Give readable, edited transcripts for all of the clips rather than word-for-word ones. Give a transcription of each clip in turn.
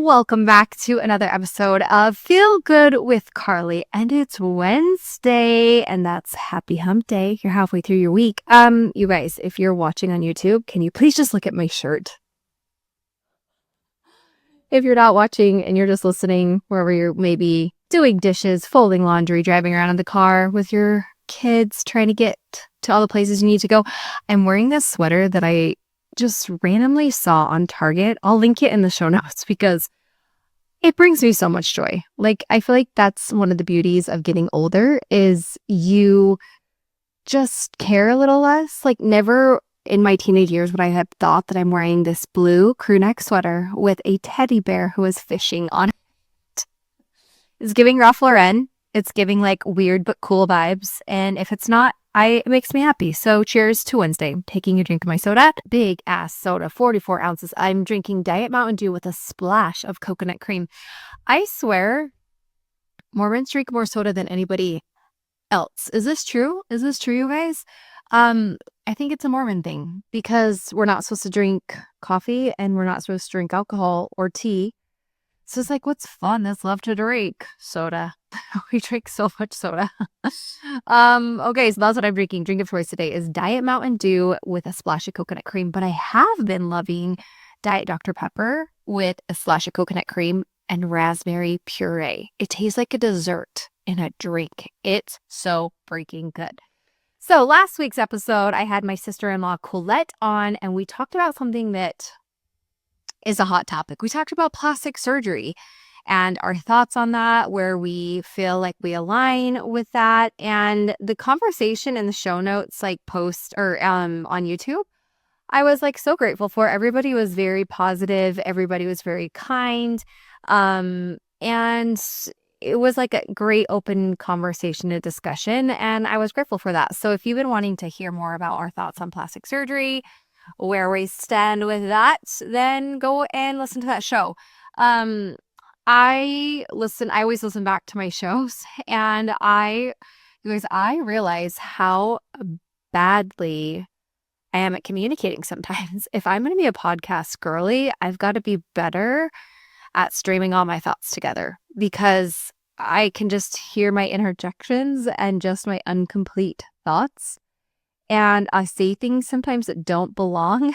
Welcome back to another episode of Feel Good with Carly. And it's Wednesday, and that's Happy Hump Day. You're halfway through your week. You guys, if you're watching on YouTube, can you please just look at my shirt? If you're not watching and you're just listening, wherever you're maybe doing dishes, folding laundry, driving around in the car with your kids, trying to get to all the places you need to go, I'm wearing this sweater that I just randomly saw on Target. I'll link it in the show notes because it brings me so much joy. Like, I feel like that's one of the beauties of getting older is you just care a little less. Like, never in my teenage years would I have thought that I'm wearing this blue crew neck sweater with a teddy bear who is fishing on it. It's giving Ralph Lauren. It's giving like weird but cool vibes. And if it's not, it makes me happy. So cheers to Wednesday. I'm taking a drink of my soda. Big ass soda, 44 ounces. I'm drinking Diet Mountain Dew with a splash of coconut cream. I swear, Mormons drink more soda than anybody else. Is this true? Is this true, you guys? I think it's a Mormon thing because we're not supposed to drink coffee and we're not supposed to drink alcohol or tea. So it's like, what's fun? Let's love to drink soda. We drink so much soda. Okay, so that's what I'm drinking. Drink of choice today is Diet Mountain Dew with a splash of coconut cream. But I have been loving Diet Dr. Pepper with a splash of coconut cream and raspberry puree. It tastes like a dessert in a drink. It's so freaking good. So last week's episode, I had my sister-in-law Colette on, and we talked about something that is a hot topic. We talked about plastic surgery and our thoughts on that, where we feel like we align with that. And the conversation in the show notes, like post or on YouTube, I was like so grateful for. Everybody was very positive. Everybody was very kind. And it was like a great open conversation and discussion. And I was grateful for that. So if you've been wanting to hear more about our thoughts on plastic surgery, where we stand with that, then go and listen to that show. I always listen back to my shows, and I realize how badly I am at communicating sometimes. If I'm going to be a podcast girly, I've got to be better at streaming all my thoughts together because I can just hear my interjections and just my incomplete thoughts. And I say things sometimes that don't belong,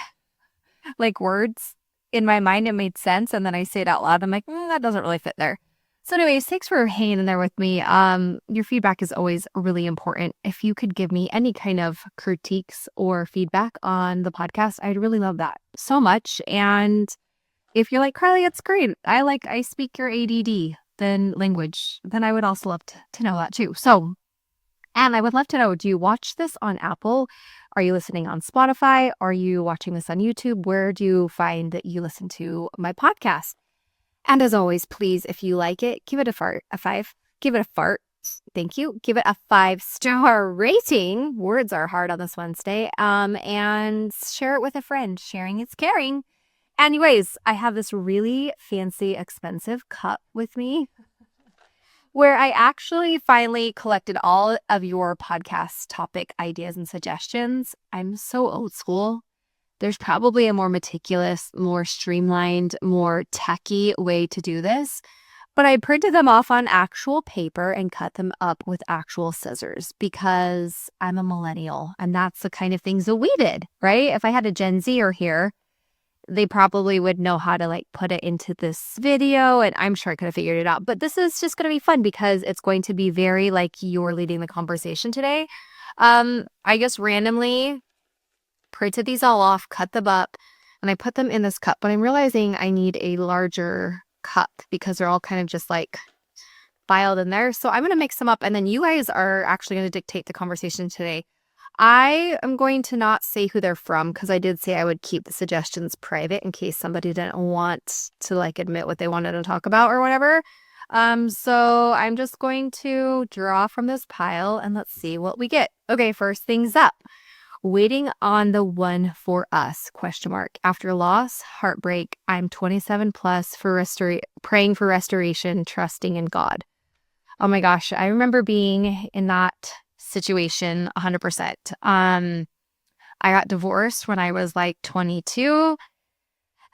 like words. In my mind, it made sense. And then I say it out loud. I'm like, that doesn't really fit there. So anyways, thanks for hanging in there with me. Your feedback is always really important. If you could give me any kind of critiques or feedback on the podcast, I'd really love that so much. And if you're like, Carly, it's great. I speak your ADD, language, then I would also love to know that too. So, and I would love to know, do you watch this on Apple? Are you listening on Spotify? Are you watching this on YouTube? Where do you find that you listen to my podcast? And as always, please, if you like it, give it a fart. Thank you. Give it a 5-star rating. Words are hard on this Wednesday. And share it with a friend. Sharing is caring. Anyways, I have this really fancy, expensive cup with me, where I actually finally collected all of your podcast topic ideas and suggestions. I'm so old school. There's probably a more meticulous, more streamlined, more techy way to do this. But I printed them off on actual paper and cut them up with actual scissors because I'm a millennial and that's the kind of things that we did, right? If I had a Gen Zer here, they probably would know how to like put it into this video, and I'm sure I could have figured it out. But this is just going to be fun because it's going to be very like you're leading the conversation today. I just randomly printed these all off, cut them up, and I put them in this cup. But I'm realizing I need a larger cup because they're all kind of just like filed in there. So I'm going to mix them up, and then you guys are actually going to dictate the conversation today. I am going to not say who they're from because I did say I would keep the suggestions private in case somebody didn't want to like admit what they wanted to talk about or whatever. So I'm just going to draw from this pile and let's see what we get. Okay, first things up. Waiting on the one for us, ? After loss, heartbreak, I'm 27 plus for praying for restoration, trusting in God. Oh my gosh, I remember being in that situation 100%. I got divorced when I was like 22.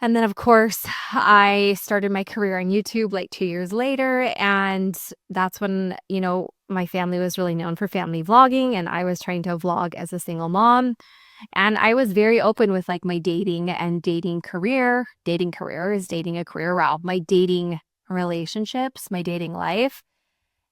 And then, of course, I started my career on YouTube like 2 years later. And that's when, my family was really known for family vlogging. And I was trying to vlog as a single mom. And I was very open with like my dating and dating career. Dating career is dating a career. Wow. My dating relationships, my dating life.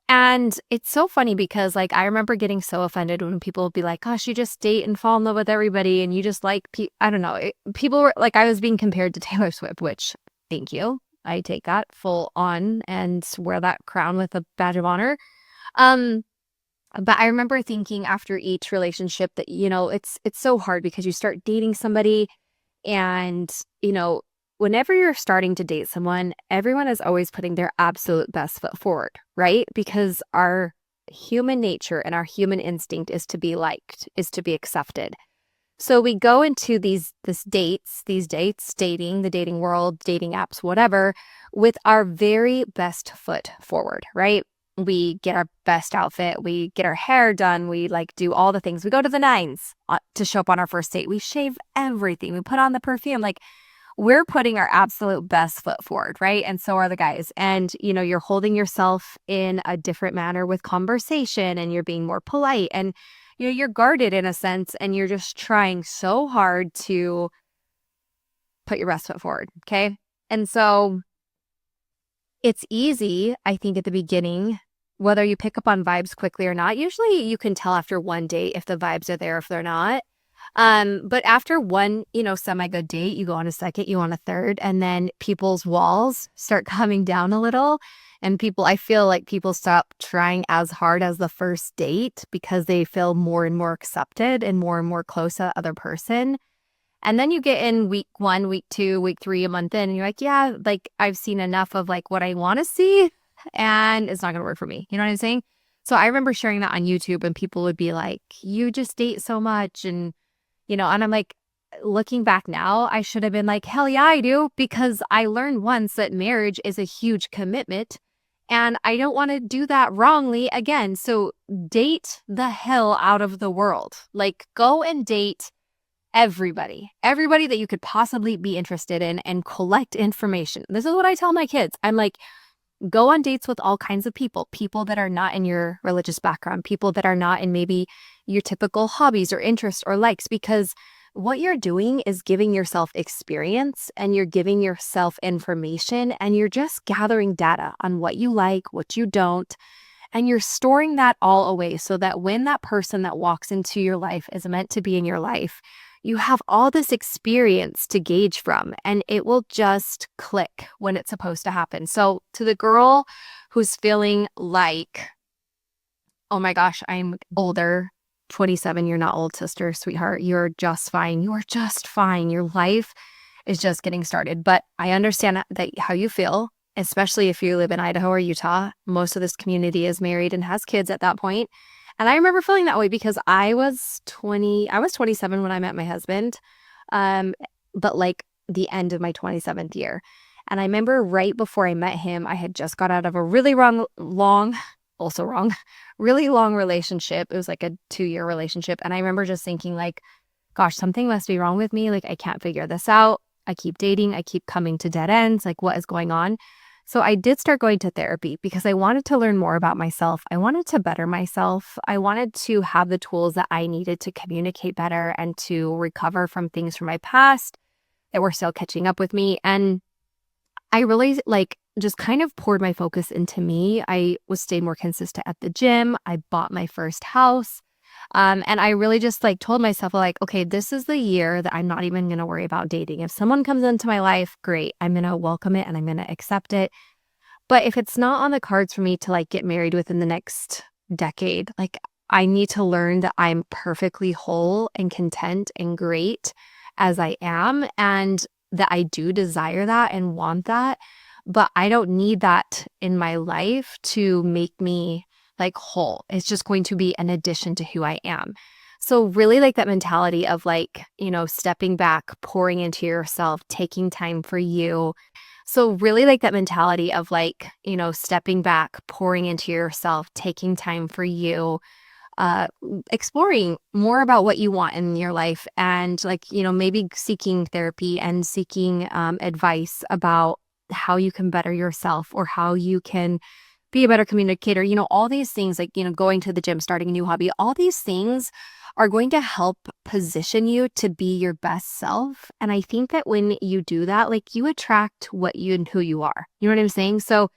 And it's so funny because like I remember getting so offended when people would be like, "Gosh, you just date and fall in love with everybody, and you just like I don't know." People were like, I was being compared to Taylor Swift, which thank you, I take that full on and wear that crown with a badge of honor. Um, but I remember thinking after each relationship that it's so hard because you start dating somebody and, whenever you're starting to date someone, everyone is always putting their absolute best foot forward, right? Because our human nature and our human instinct is to be liked, is to be accepted. So we go into these dates, dating, the dating world, dating apps, whatever, with our very best foot forward, right? We get our best outfit, we get our hair done, we like do all the things. We go to the nines to show up on our first date. We shave everything. We put on the perfume. Like we're putting our absolute best foot forward, right? And so are the guys. And, you're holding yourself in a different manner with conversation and you're being more polite and, you're guarded in a sense and you're just trying so hard to put your best foot forward. Okay. And so it's easy, I think, at the beginning, whether you pick up on vibes quickly or not. Usually you can tell after one date if the vibes are there, if they're not. But after one, semi-good date, you go on a second, you on a third, and then people's walls start coming down a little. And I feel like people stop trying as hard as the first date because they feel more and more accepted and more close to the other person. And then you get in week 1, week 2, week 3, a month in, and you're like, yeah, like I've seen enough of like what I want to see and it's not going to work for me. You know what I'm saying? So I remember sharing that on YouTube and people would be like, you just date so much. And I'm like, looking back now, I should have been like, hell yeah, I do. Because I learned once that marriage is a huge commitment and I don't want to do that wrongly again. So date the hell out of the world. Like go and date everybody that you could possibly be interested in and collect information. This is what I tell my kids. I'm like, go on dates with all kinds of people that are not in your religious background, people that are not in maybe your typical hobbies or interests or likes, because what you're doing is giving yourself experience and you're giving yourself information and you're just gathering data on what you like, what you don't, and you're storing that all away so that when that person that walks into your life is meant to be in your life, you have all this experience to gauge from and it will just click when it's supposed to happen. So to the girl who's feeling like, oh my gosh, I'm older, 27, you're not old, sister, sweetheart. You're just fine. You are just fine. Your life is just getting started. But I understand that how you feel, especially if you live in Idaho or Utah. Most of this community is married and has kids at that point. And I remember feeling that way because I was 27 when I met my husband, but like the end of my 27th year. And I remember right before I met him, I had just got out of a really really long relationship. It was like a 2-year relationship. And I remember just thinking like, gosh, something must be wrong with me. Like I can't figure this out. I keep dating. I keep coming to dead ends. Like what is going on? So I did start going to therapy because I wanted to learn more about myself. I wanted to better myself. I wanted to have the tools that I needed to communicate better and to recover from things from my past that were still catching up with me. And I really like just kind of poured my focus into me. I was staying more consistent at the gym. I bought my first house. And I really just like told myself like, okay, this is the year that I'm not even going to worry about dating. If someone comes into my life, great. I'm going to welcome it and I'm going to accept it. But if it's not on the cards for me to like get married within the next decade, like I need to learn that I'm perfectly whole and content and great as I am. And that I do desire that and want that. But I don't need that in my life to make me like whole. It's just going to be an addition to who I am. So really like that mentality of like, stepping back, pouring into yourself, taking time for you. So really like that mentality of like, stepping back, pouring into yourself, taking time for you, exploring more about what you want in your life and like, maybe seeking therapy and seeking advice about how you can better yourself or how you can be a better communicator. All these things like, going to the gym, starting a new hobby, all these things are going to help position you to be your best self. And I think that when you do that, like you attract what you and who you are. You know what I'm saying? So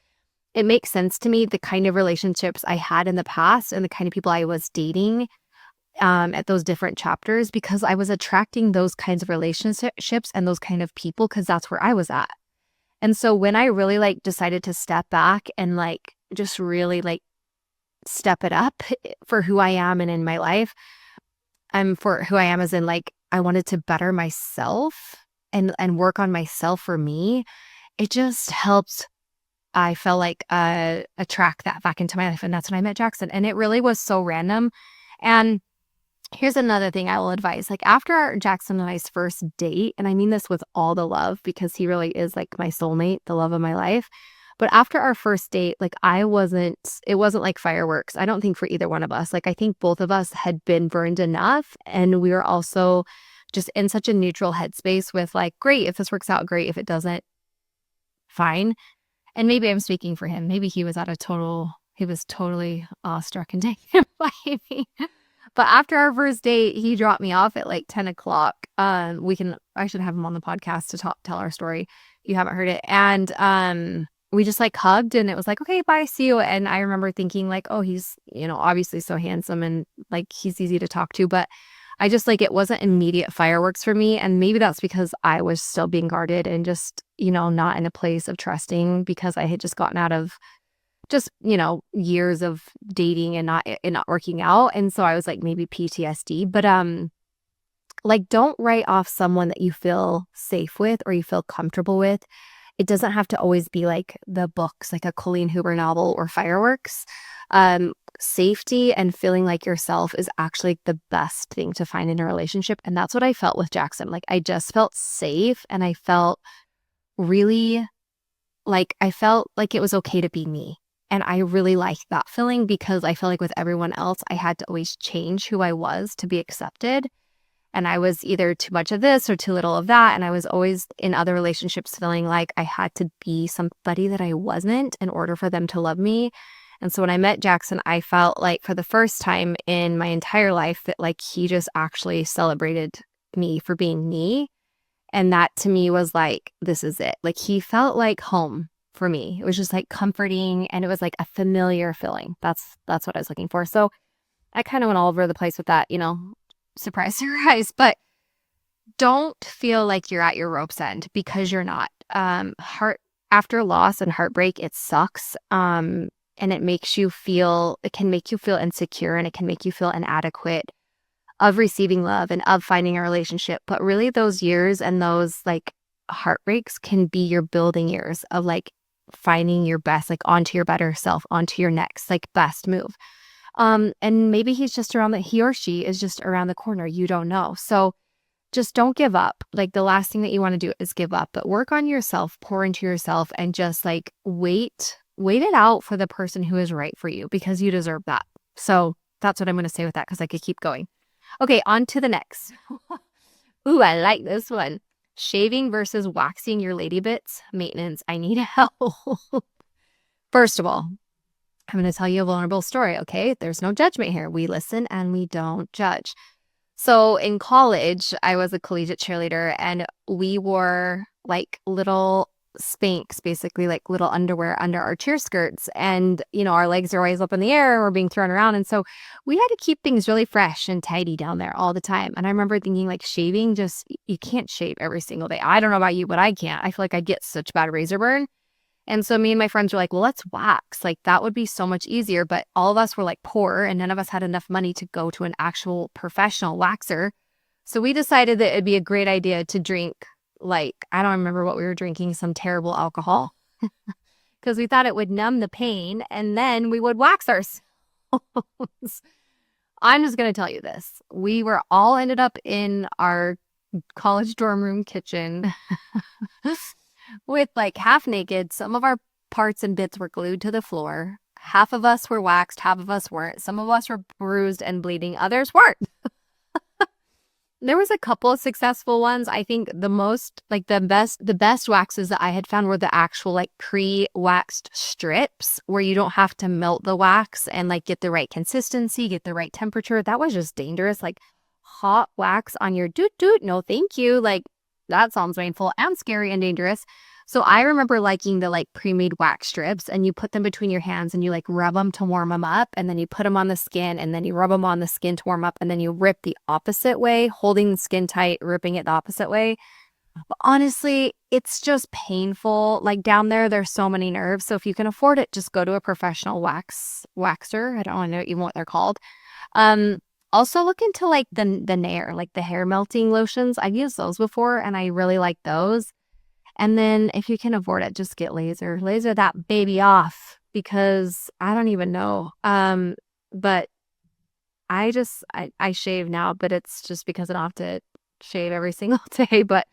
it makes sense to me, the kind of relationships I had in the past and the kind of people I was dating at those different chapters, because I was attracting those kinds of relationships and those kind of people because that's where I was at. And so when I really like decided to step back and like just really like step it up for who I am and in my life, for who I am as in like I wanted to better myself and work on myself for me, it just helped. I felt like attract that back into my life. And that's when I met Jackson. And it really was so random. And here's another thing I will advise. Like after our Jackson and I's first date, and I mean this with all the love because he really is like my soulmate, the love of my life. But after our first date, like it wasn't like fireworks. I don't think for either one of us. Like I think both of us had been burned enough. And we were also just in such a neutral headspace with like, great, if this works out, great. If it doesn't, fine. And maybe I'm speaking for him. Maybe he was totally awestruck and taken by me. But after our first date, he dropped me off at like 10 o'clock. I should have him on the podcast to tell our story. You haven't heard it. And we just like hugged and it was like, okay, bye, see you. And I remember thinking like, oh, he's, obviously so handsome and like he's easy to talk to. But I just like, it wasn't immediate fireworks for me. And maybe that's because I was still being guarded and just, not in a place of trusting because I had just gotten out of just, years of dating and not working out. And so I was like, maybe PTSD, but, like, don't write off someone that you feel safe with or you feel comfortable with. It doesn't have to always be like the books, like a Colleen Hoover novel or fireworks. Safety and feeling like yourself is actually the best thing to find in a relationship. And that's what I felt with Jackson. Like I just felt safe and I felt really like it was okay to be me. And I really liked that feeling because I feel like with everyone else, I had to always change who I was to be accepted. And I was either too much of this or too little of that. And I was always in other relationships feeling like I had to be somebody that I wasn't in order for them to love me. And so when I met Jackson, I felt like for the first time in my entire life that like he just actually celebrated me for being me. And that to me was like, this is it. Like he felt like home for me. It was just like comforting and it was like a familiar feeling. That's what I was looking for. So I kind of went all over the place with that, surprise, surprise. But don't feel like you're at your rope's end because you're not. After loss and heartbreak, it sucks. And it can make you feel insecure and it can make you feel inadequate of receiving love and of finding a relationship. But really those years and those like heartbreaks can be your building years of like finding your best, like onto your better self, onto your next like best move. And maybe he or she is just around the corner. You don't know. So just don't give up. Like the last thing that you want to do is give up, but work on yourself, pour into yourself and just like wait it out for the person who is right for you because you deserve that. So that's what I'm going to say with that because I could keep going. Okay, on to the next. Ooh, I like this one. Shaving versus waxing your lady bits. Maintenance. I need help. First of all, I'm going to tell you a vulnerable story, okay? There's no judgment here. We listen and we don't judge. So in college, I was a collegiate cheerleader and we wore like little Spanx, basically like little underwear under our cheer skirts. And, our legs are always up in the air and we're being thrown around. And so we had to keep things really fresh and tidy down there all the time. And I remember thinking like shaving, you can't shave every single day. I don't know about you, but I can't. I feel like I get such bad razor burn. And so me and my friends were like, well, let's wax. Like that would be so much easier. But all of us were like poor and none of us had enough money to go to an actual professional waxer. So we decided that it'd be a great idea to drink like, I don't remember what we were drinking, some terrible alcohol because we thought it would numb the pain and then we would wax ourselves. I'm just going to tell you this. We were all ended up in our college dorm room kitchen with like half naked. Some of our parts and bits were glued to the floor. Half of us were waxed, half of us weren't. Some of us were bruised and bleeding, others weren't. There was a couple of successful ones. I think the best waxes that I had found were the actual like pre-waxed strips where you don't have to melt the wax and like get the right consistency, get the right temperature. That was just dangerous. Like hot wax on your doot doot. No, thank you. Like that sounds painful and scary and dangerous. So I remember liking the like pre-made wax strips, and you put them between your hands and you like rub them to warm them up, and then you put them on the skin, and then you rub them on the skin to warm up, and then you rip the opposite way, holding the skin tight, ripping it the opposite way. But honestly, it's just painful. Like down there, there's so many nerves. So if you can afford it, just go to a professional waxer. I don't know even what they're called. Also look into like the Nair, like the hair melting lotions. I've used those before and I really like those. And then if you can afford it, just get laser that baby off, because I don't even know. But I shave now, but it's just because I don't have to shave every single day. But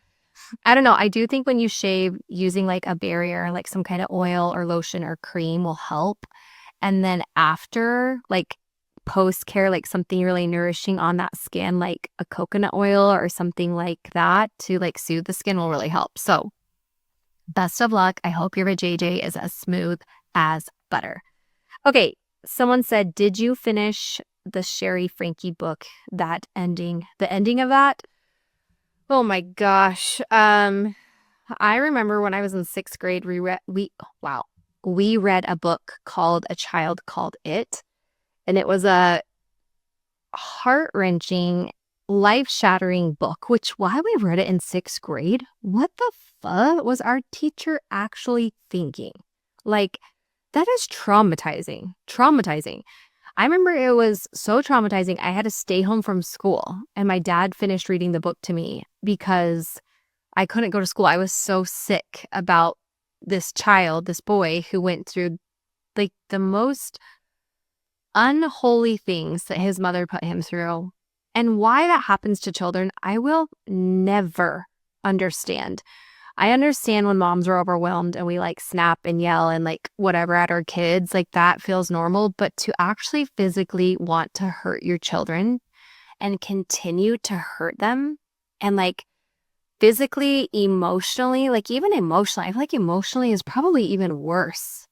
I don't know. I do think when you shave, using like a barrier, like some kind of oil or lotion or cream will help. And then after, like post care, like something really nourishing on that skin, like a coconut oil or something like that to like soothe the skin will really help. So best of luck. I hope your vajayjay is as smooth as butter. Okay, someone said, did you finish the Sherry Frankie book, the ending of that? Oh my gosh. I remember when I was in 6th grade, we read a book called A Child Called It, and it was a heart-wrenching, life-shattering book, which why we read it in 6th grade? What the fuck was our teacher actually thinking? Like, that is traumatizing. I remember it was so traumatizing. I had to stay home from school, and my dad finished reading the book to me because I couldn't go to school. I was so sick about this boy who went through like the most unholy things that his mother put him through. And why that happens to children, I will never understand. I understand when moms are overwhelmed and we like snap and yell and like whatever at our kids, like that feels normal. But to actually physically want to hurt your children and continue to hurt them, and like physically, emotionally, like even emotionally, I feel like emotionally is probably even worse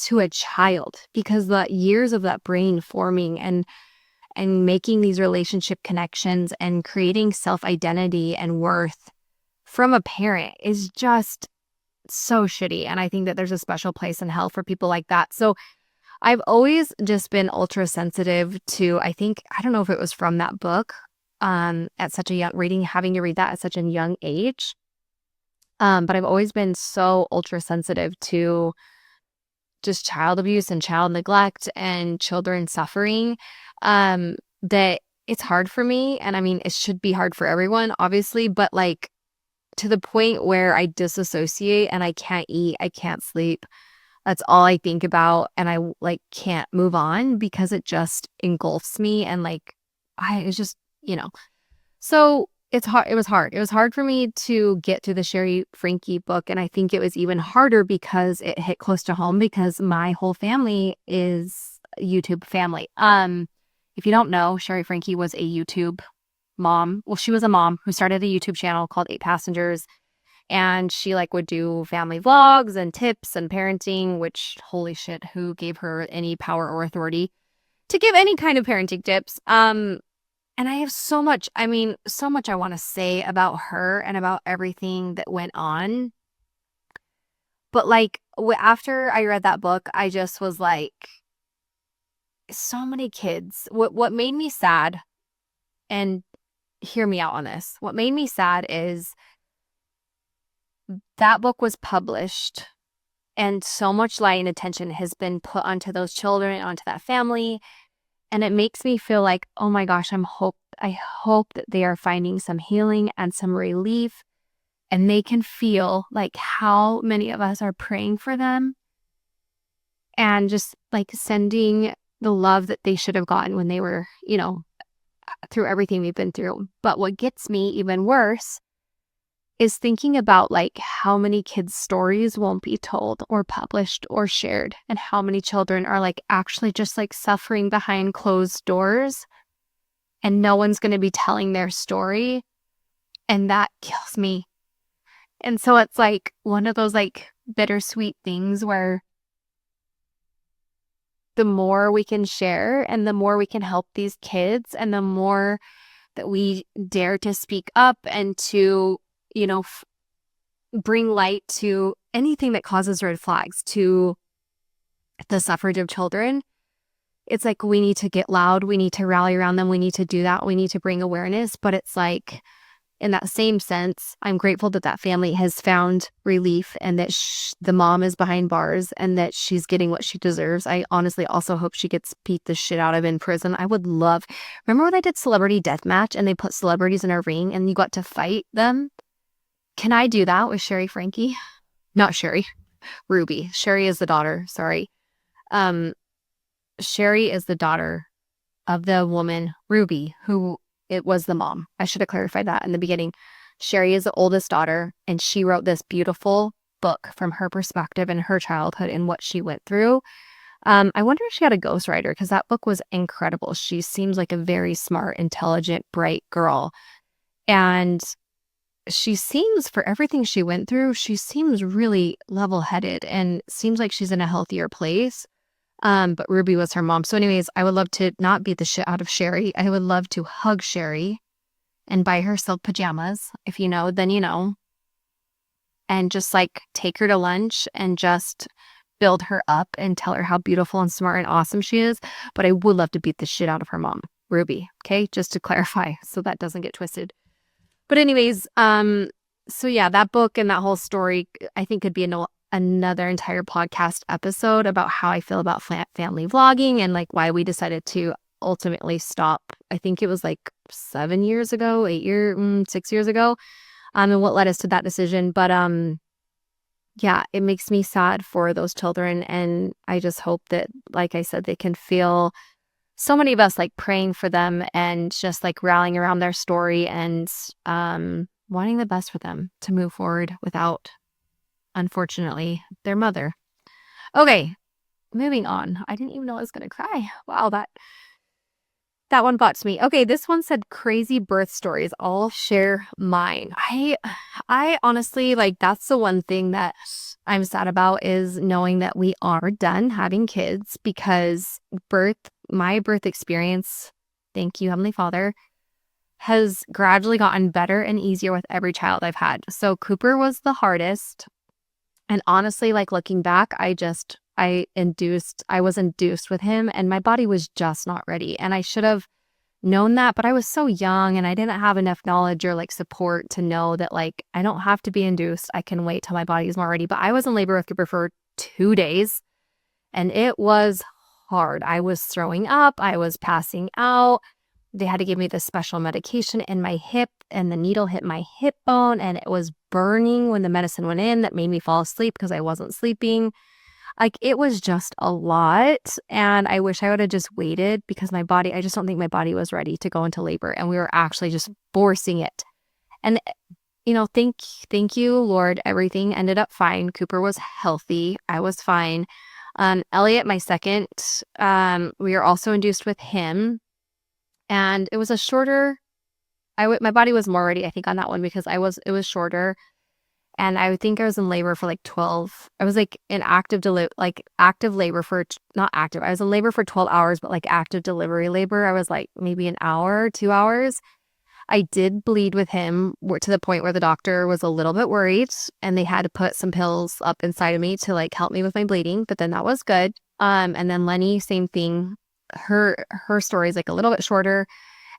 to a child, because the years of that brain forming and making these relationship connections and creating self-identity and worth from a parent is just so shitty. And I think that there's a special place in hell for people like that. So I've always just been ultra sensitive to, I don't know if it was from that book, at such a young having to read that at such a young age. But I've always been so ultra sensitive to just child abuse and child neglect and children suffering, that it's hard for me. And I mean, it should be hard for everyone, obviously, but like to the point where I disassociate and I can't eat, I can't sleep. That's all I think about. And I like can't move on because it just engulfs me. And like, it's just, so it's hard. It was hard. It was hard for me to get through the Sherry Frankie book. And I think it was even harder because it hit close to home, because my whole family is a YouTube family. If you don't know, Sherry Frankie was a YouTube mom. Well, she was a mom who started a YouTube channel called 8 Passengers. And she like would do family vlogs and tips and parenting, which holy shit, who gave her any power or authority to give any kind of parenting tips? And I have so much I want to say about her and about everything that went on. But like after I read that book, I just was like, so many kids. What made me sad, and hear me out on this, what made me sad is that book was published and so much light and attention has been put onto those children, onto that family. And it makes me feel like, oh my gosh, I hope that they are finding some healing and some relief, and they can feel like how many of us are praying for them and just like sending the love that they should have gotten when they were, through everything we've been through. But what gets me even worse is thinking about like how many kids' stories won't be told or published or shared, and how many children are like actually just like suffering behind closed doors and no one's going to be telling their story. And that kills me. And so it's like one of those like bittersweet things where the more we can share and the more we can help these kids and the more that we dare to speak up and to, bring light to anything that causes red flags to the suffrage of children, it's like we need to get loud. We need to rally around them. We need to do that. We need to bring awareness. But it's like, in that same sense, I'm grateful that that family has found relief and that the mom is behind bars and that she's getting what she deserves. I honestly also hope she gets beat the shit out of in prison. I would love, remember when I did Celebrity Deathmatch and they put celebrities in a ring and you got to fight them? Can I do that with Sherry Frankie? Not Sherry, Ruby. Sherry is the daughter, sorry. Sherry is the daughter of the woman, Ruby, who it was the mom. I should have clarified that in the beginning. Sherry is the oldest daughter, and she wrote this beautiful book from her perspective and her childhood and what she went through. I wonder if she had a ghostwriter, because that book was incredible. She seems like a very smart, intelligent, bright girl. And she seems, for everything she went through, she seems really level-headed and seems like she's in a healthier place. But Ruby was her mom. So anyways, I would love to not beat the shit out of Sherry. I would love to hug Sherry and buy her silk pajamas. If you know, then you know. And just like take her to lunch and just build her up and tell her how beautiful and smart and awesome she is. But I would love to beat the shit out of her mom, Ruby. Okay, just to clarify so that doesn't get twisted. But anyways, so yeah, that book and that whole story, I think could be another entire podcast episode about how I feel about family vlogging and like why we decided to ultimately stop. I think it was like 6 years ago, and what led us to that decision. But yeah, it makes me sad for those children, and I just hope that, like I said, they can feel so many of us like praying for them and just like rallying around their story and wanting the best for them to move forward without, unfortunately, their mother. Okay, moving on. I didn't even know I was going to cry. Wow, that one got to me. Okay, this one said crazy birth stories. I'll share mine. I honestly, like, that's the one thing that I'm sad about, is knowing that we are done having kids, because my birth experience, thank you, Heavenly Father, has gradually gotten better and easier with every child I've had. So Cooper was the hardest. And honestly, like looking back, I was induced with him and my body was just not ready. And I should have known that, but I was so young and I didn't have enough knowledge or like support to know that like I don't have to be induced. I can wait till my body is more ready. But I was in labor with Cooper for 2 days and it was hard. I was throwing up. I was passing out. They had to give me this special medication in my hip, and the needle hit my hip bone, and it was burning when the medicine went in. That made me fall asleep because I wasn't sleeping. Like, it was just a lot, and I wish I would have just waited, because I just don't think my body was ready to go into labor, and we were actually just forcing it. And, thank you, Lord, everything ended up fine. Cooper was healthy. I was fine. Elliot, my second, we were also induced with him. And it was a shorter, my body was more ready, I think, on that one, because it was shorter. And I would think I was in labor for like 12, I was like in active labor for, not active, I was in labor for 12 hours, but like active delivery labor, I was like maybe an hour, 2 hours. I did bleed with him to the point where the doctor was a little bit worried and they had to put some pills up inside of me to like help me with my bleeding, but then that was good. And then Lenny, same thing. Her story is like a little bit shorter.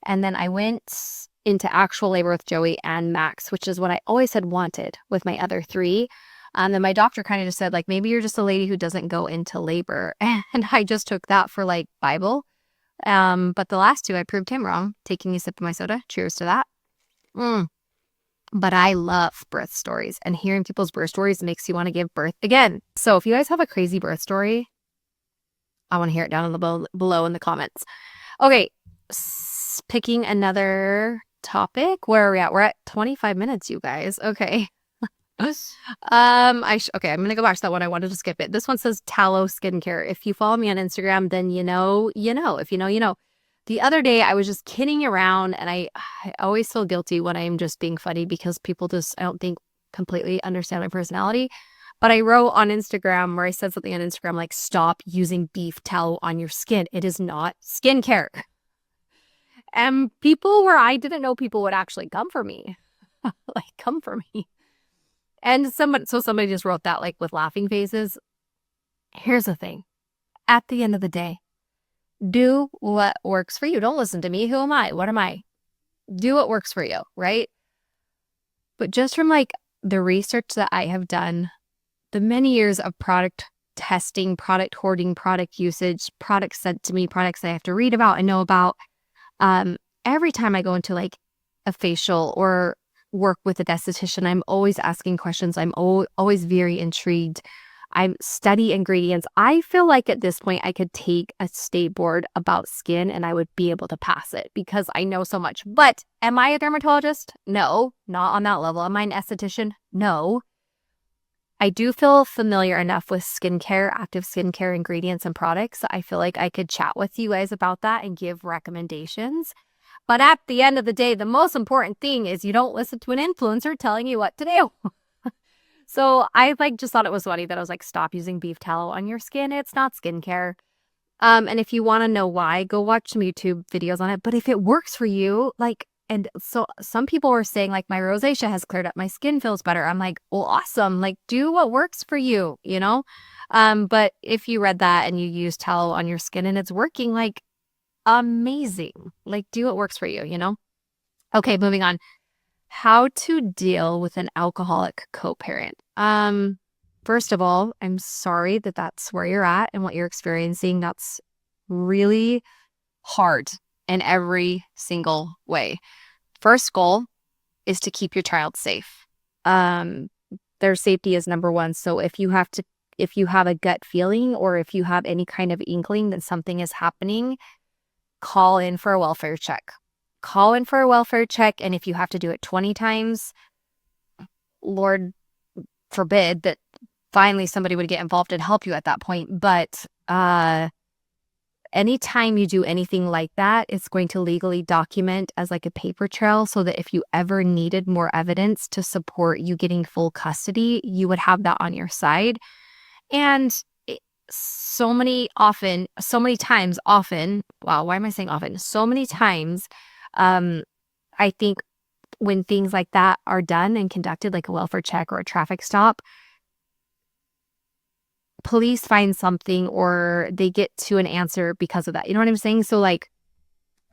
And then I went into actual labor with Joey and Max, which is what I always had wanted with my other 3. And then my doctor kind of just said, like, maybe you're just a lady who doesn't go into labor. And I just took that for like Bible. But the last 2, I proved him wrong. Taking a sip of my soda. Cheers to that. But I love birth stories, and hearing people's birth stories makes you want to give birth again. So if you guys have a crazy birth story, I want to hear it down below in the comments. Okay, picking another topic. Where are we at? We're at 25 minutes, you guys. Okay. Okay, I'm gonna go back to that one. I wanted to skip it. This one says tallow skincare. If you follow me on Instagram, then you know, you know. If you know, you know. The other day I was just kidding around, and I always feel guilty when I'm just being funny because people just, I don't think, completely understand my personality. But I wrote on Instagram, where I said something on Instagram like, stop using beef tallow on your skin. It is not skincare. And people where I didn't know people would actually come for me. Like, come for me. And somebody just wrote that like with laughing faces. Here's the thing. At the end of the day, do what works for you. Don't listen to me. Who am I? What am I? Do what works for you, right? But just from like the research that I have done, the many years of product testing, product hoarding, product usage, products sent to me, products I have to read about and know about, every time I go into like a facial or work with a esthetician, I'm always asking questions. I'm always very intrigued. I study ingredients. I feel like at this point I could take a state board about skin and I would be able to pass it because I know so much. But am I a dermatologist? No, not on that level. Am I an esthetician? No. I do feel familiar enough with skincare, active skincare ingredients and products. I feel like I could chat with you guys about that and give recommendations. But at the end of the day, the most important thing is you don't listen to an influencer telling you what to do. So I like just thought it was funny that I was like, stop using beef tallow on your skin. It's not skincare. And if you want to know why, go watch some YouTube videos on it. But if it works for you, like, and so some people were saying like my rosacea has cleared up, my skin feels better. I'm like, well, awesome. Like, do what works for you, you know? But if you read that and you use tallow on your skin and it's working, like, amazing. Like, do what works for you, you know? Okay, moving on. How to deal with an alcoholic co-parent. First of all, I'm sorry that that's where you're at and what you're experiencing. That's really hard in every single way. First goal is to keep your child safe. Their safety is number one. So if you have a gut feeling or if you have any kind of inkling that something is happening, call in for a welfare check. Call in for a welfare check. And if you have to do it 20 times, Lord forbid that finally somebody would get involved and help you at that point. But anytime you do anything like that, it's going to legally document as like a paper trail so that if you ever needed more evidence to support you getting full custody, you would have that on your side. And so many times, wow, why am I saying often? So many times, I think when things like that are done and conducted, like a welfare check or a traffic stop, police find something or they get to an answer because of that. You know what I'm saying? So like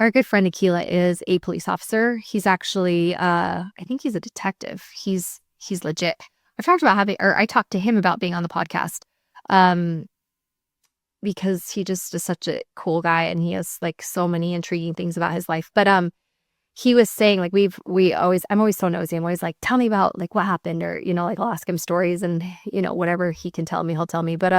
our good friend Akila is a police officer. He's actually, I think he's a detective. He's legit. I talked to him about being on the podcast. Because he just is such a cool guy and he has like so many intriguing things about his life. But he was saying like I'm always so nosy. I'm always like, tell me about like what happened, or you know, like I'll ask him stories and you know, whatever he can tell me, he'll tell me. But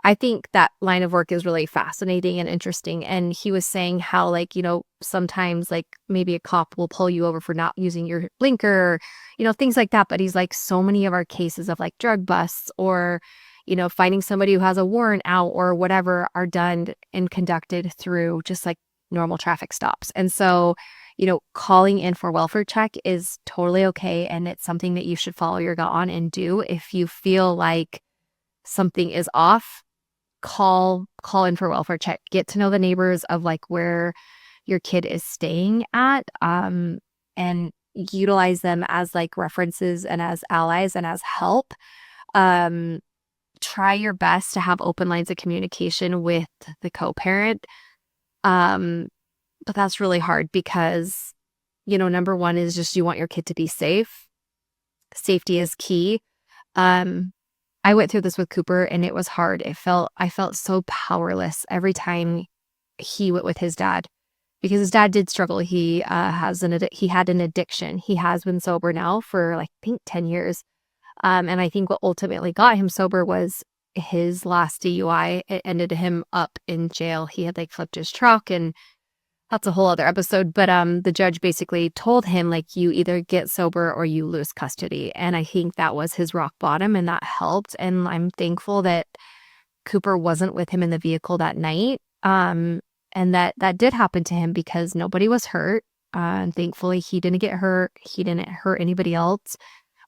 I think that line of work is really fascinating and interesting. And he was saying how like, you know, sometimes like maybe a cop will pull you over for not using your blinker, or, you know, things like that. But he's like, so many of our cases of like drug busts or you know, finding somebody who has a warrant out or whatever are done and conducted through just like normal traffic stops. And so, you know, calling in for welfare check is totally okay. And it's something that you should follow your gut on and do. If you feel like something is off, call in for welfare check. Get to know the neighbors of like where your kid is staying at, and utilize them as like references and as allies and as help. Try your best to have open lines of communication with the co-parent. But that's really hard because, you know, number one is just you want your kid to be safe. Safety is key. I went through this with Cooper and it was hard. I felt so powerless every time he went with his dad because his dad did struggle. He had an addiction. He has been sober now for like, I think 10 years. And I think what ultimately got him sober was his last DUI. It ended him up in jail. He had like flipped his truck and That's a whole other episode, but the judge basically told him, like, you either get sober or you lose custody. And I think that was his rock bottom, and that helped. And I'm thankful that Cooper wasn't with him in the vehicle that night. And that did happen to him because nobody was hurt. And thankfully he didn't get hurt. He didn't hurt anybody else.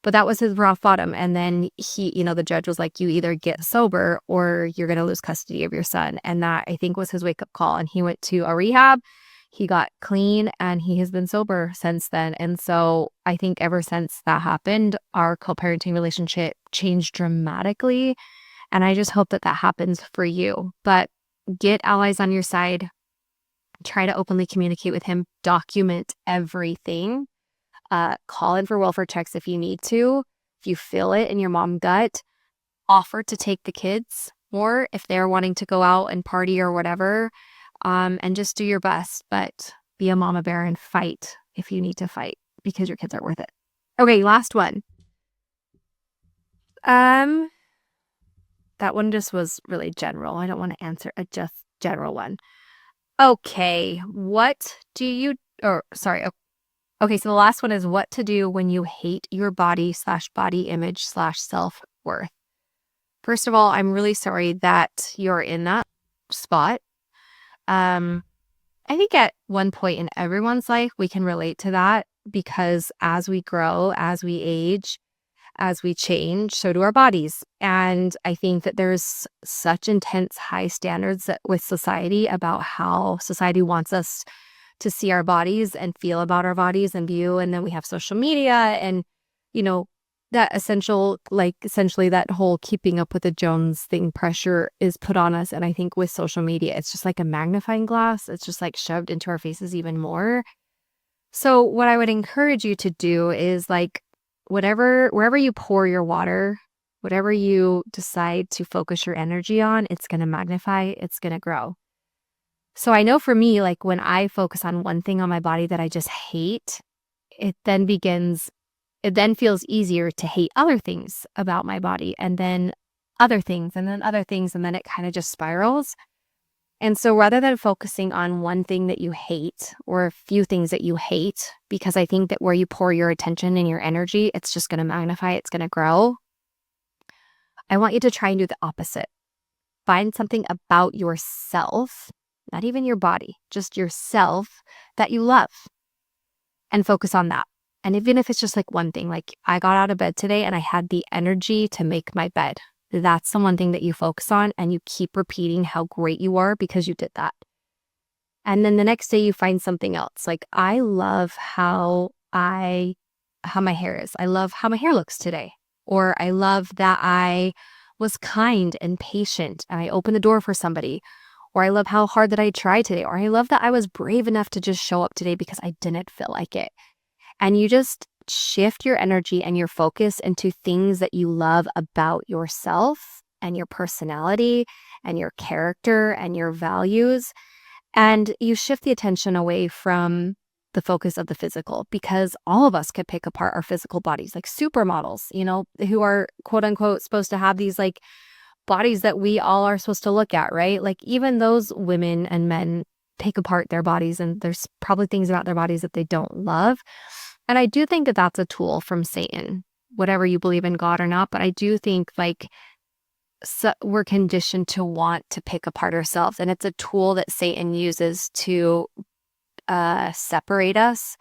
But that was his rock bottom. And then the judge was like, you either get sober or you're going to lose custody of your son. And that, I think, was his wake up call. And he went to a rehab. He got clean and he has been sober since then. And so I think ever since that happened, our co-parenting relationship changed dramatically. And I just hope that that happens for you. But get allies on your side. Try to openly communicate with him. Document everything. Call in for welfare checks if you need to. If you feel it in your mom gut, offer to take the kids more if they're wanting to go out and party or whatever. And just do your best, but be a mama bear and fight if you need to fight because your kids are worth it. Okay, last one. That one just was really general. I don't want to answer a just general one. Okay, okay, so the last one is what to do when you hate your body / body image / self-worth. First of all, I'm really sorry that you're in that spot. I think at one point in everyone's life, we can relate to that because as we grow, as we age, as we change, so do our bodies. And I think that there's such intense high standards with society about how society wants us to see our bodies and feel about our bodies and view. And then we have social media and, that essentially that whole keeping up with the Jones thing pressure is put on us. And I think with social media, it's just like a magnifying glass. It's just like shoved into our faces even more. So what I would encourage you to do is like wherever you pour your water, whatever you decide to focus your energy on, it's going to magnify, it's going to grow. So I know for me, like when I focus on one thing on my body that I just hate, it then feels easier to hate other things about my body and then other things and then other things. And then it kind of just spirals. And so rather than focusing on one thing that you hate or a few things that you hate, because I think that where you pour your attention and your energy, it's just going to magnify, it's going to grow. I want you to try and do the opposite. Find something about yourself, not even your body, just yourself that you love and focus on that. And even if it's just like one thing, like I got out of bed today and I had the energy to make my bed. That's the one thing that you focus on and you keep repeating how great you are because you did that. And then the next day you find something else. Like I love how my hair is. I love how my hair looks today. Or I love that I was kind and patient and I opened the door for somebody. Or I love how hard that I tried today. Or I love that I was brave enough to just show up today because I didn't feel like it. And you just shift your energy and your focus into things that you love about yourself and your personality and your character and your values. And you shift the attention away from the focus of the physical because all of us could pick apart our physical bodies, like supermodels, who are quote unquote supposed to have these like bodies that we all are supposed to look at, right? Like even those women and men pick apart their bodies and there's probably things about their bodies that they don't love. And I do think that that's a tool from Satan, whatever you believe in God or not. But I do think we're conditioned to want to pick apart ourselves. And it's a tool that Satan uses to separate us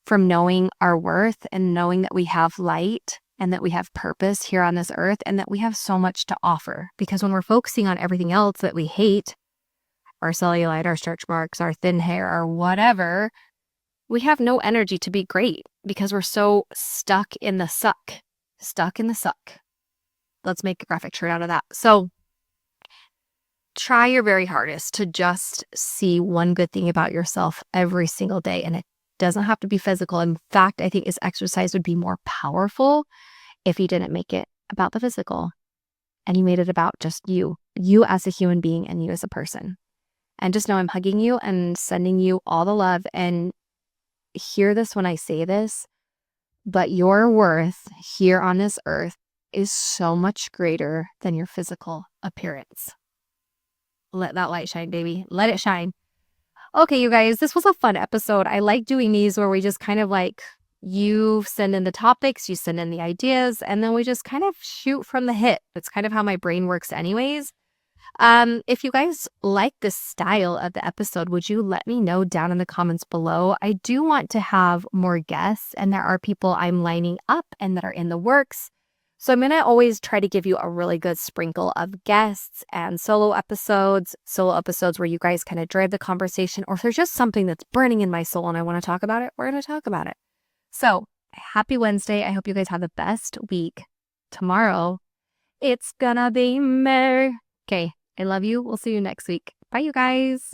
from knowing our worth and knowing that we have light and that we have purpose here on this earth and that we have so much to offer. Because when we're focusing on everything else that we hate, our cellulite, our stretch marks, our thin hair, or whatever, we have no energy to be great because we're so stuck in the suck. Let's make a graphic shirt out of that. So try your very hardest to just see one good thing about yourself every single day. And it doesn't have to be physical. In fact, I think this exercise would be more powerful if you didn't make it about the physical and you made it about just you as a human being and you as a person. And just know I'm hugging you and sending you all the love, and hear this when I say this, but your worth here on this earth is so much greater than your physical appearance. Let that light shine, baby. Let it shine. Okay, you guys, this was a fun episode. I like doing these where we just kind of like, you send in the topics, you send in the ideas, and then we just kind of shoot from the hip. It's kind of how my brain works anyways. If you guys like this style of the episode, would you let me know down in the comments below? I do want to have more guests, and there are people I'm lining up and that are in the works. So I'm going to always try to give you a really good sprinkle of guests and solo episodes where you guys kind of drive the conversation, or if there's just something that's burning in my soul and I want to talk about it, we're going to talk about it. So happy Wednesday. I hope you guys have the best week. Tomorrow, it's gonna be Merry. Okay, I love you. We'll see you next week. Bye, you guys.